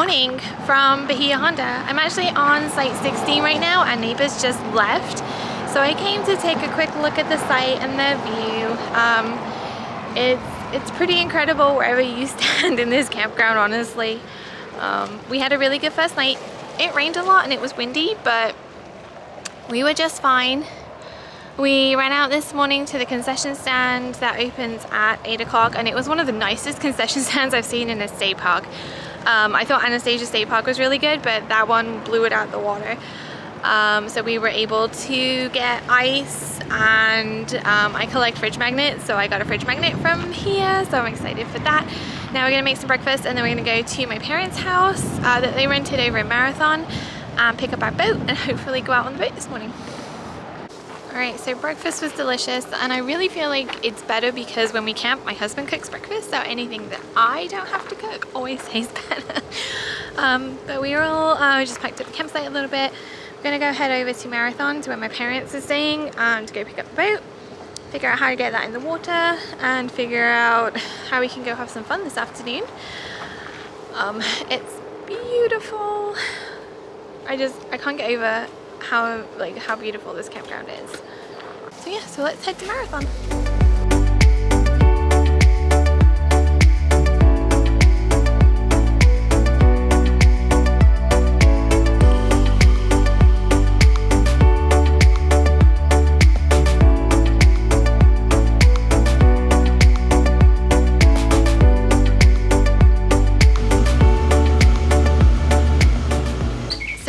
morning from Bahia Honda. I'm actually on site 16 right now and neighbors just left. So I came to take a quick look at the site and the view. It's pretty incredible wherever you stand in this campground, honestly. We had a really good first night. It rained a lot and it was windy, but we were just fine. We ran out this morning to the concession stand that opens at 8 o'clock, and it was one of the nicest concession stands I've seen in a state park. I thought Anastasia State Park was really good, but that one blew it out of the water. So we were able to get ice, and I collect fridge magnets, so I got a fridge magnet from here, so I'm excited for that. Now we're gonna make some breakfast, and then we're gonna go to my parents' house that they rented over in Marathon and pick up our boat and hopefully go out on the boat this morning. Alright, so breakfast was delicious, and I really feel like it's better because when we camp, my husband cooks breakfast, so anything that I don't have to cook always tastes better. But we were all just packed up the campsite a little bit. We're gonna go head over to Marathon, to where my parents are staying, to go pick up the boat, figure out how to get that in the water, and figure out how we can go have some fun this afternoon. It's beautiful. I can't get over how beautiful this campground is. So yeah, so let's head to Marathon.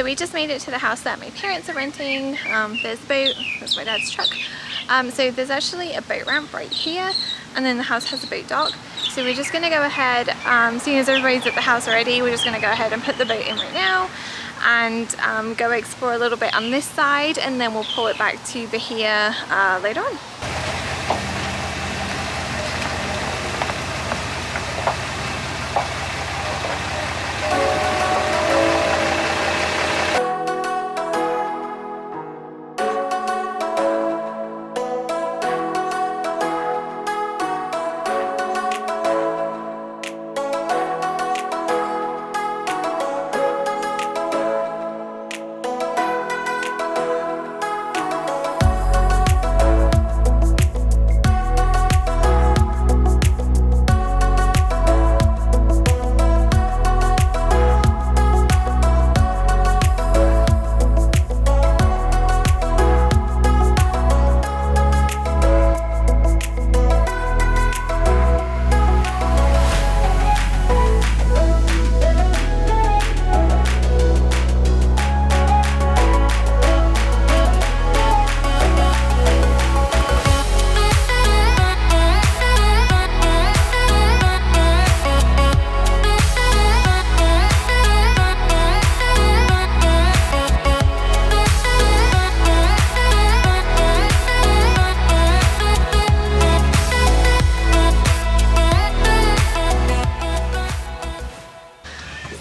We just made it to the house that my parents are renting. There's a boat, that's my dad's truck. So there's actually a boat ramp right here, and then the house has a boat dock. So we're just gonna go ahead, seeing as everybody's at the house already, we're just gonna go ahead and put the boat in right now and go explore a little bit on this side, and then we'll pull it back to Bahia later on.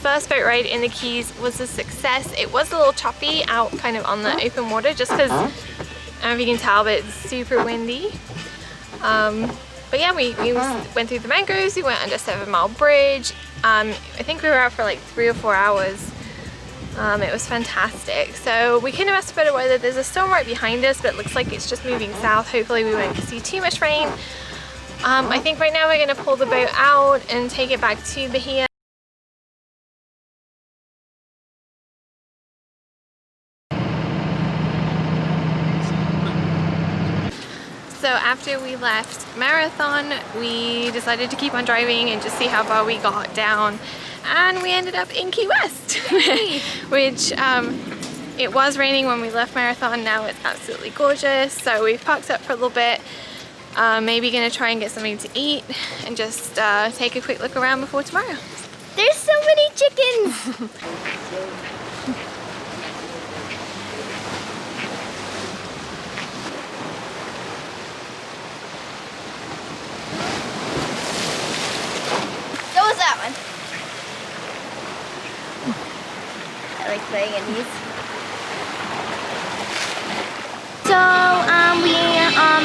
First boat ride in the Keys was a success. It was a little choppy out kind of on the open water just because, I don't know if you can tell, but it's super windy. But yeah, we went through the mangroves, we went under 7 Mile Bridge. I think we were out for like 3 or 4 hours. It was fantastic. So we couldn't have asked for better weather. There's a storm right behind us, but it looks like it's just moving south. Hopefully we won't see too much rain. I think right now we're gonna pull the boat out and take it back to Bahia. So after we left Marathon, we decided to keep on driving and just see how far we got down, and we ended up in Key West, which it was raining when we left Marathon. Now it's absolutely gorgeous. So we've parked up for a little bit, maybe gonna try and get something to eat and just take a quick look around before tomorrow. There's so many chickens. That one. I like playing in these. So we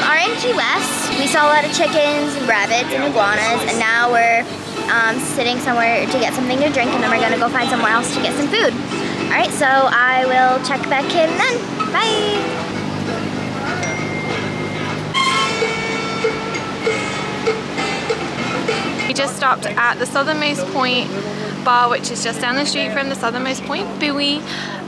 are in Key West. We saw a lot of chickens and rabbits and iguanas, and now we're sitting somewhere to get something to drink, and then we're gonna go find somewhere else to get some food. All right, so I will check back in then. Bye. We just stopped at the Southernmost Point bar, which is just down the street from the Southernmost Point buoy.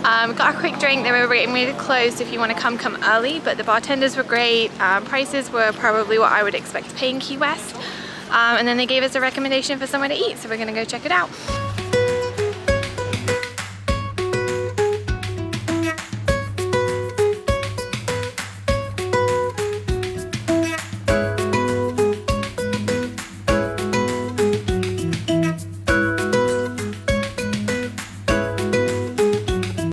Got a quick drink. They were getting ready to close. If you want to come early, but the bartenders were great. Prices were probably what I would expect to pay in Key West. And then they gave us a recommendation for somewhere to eat, so we're gonna go check it out.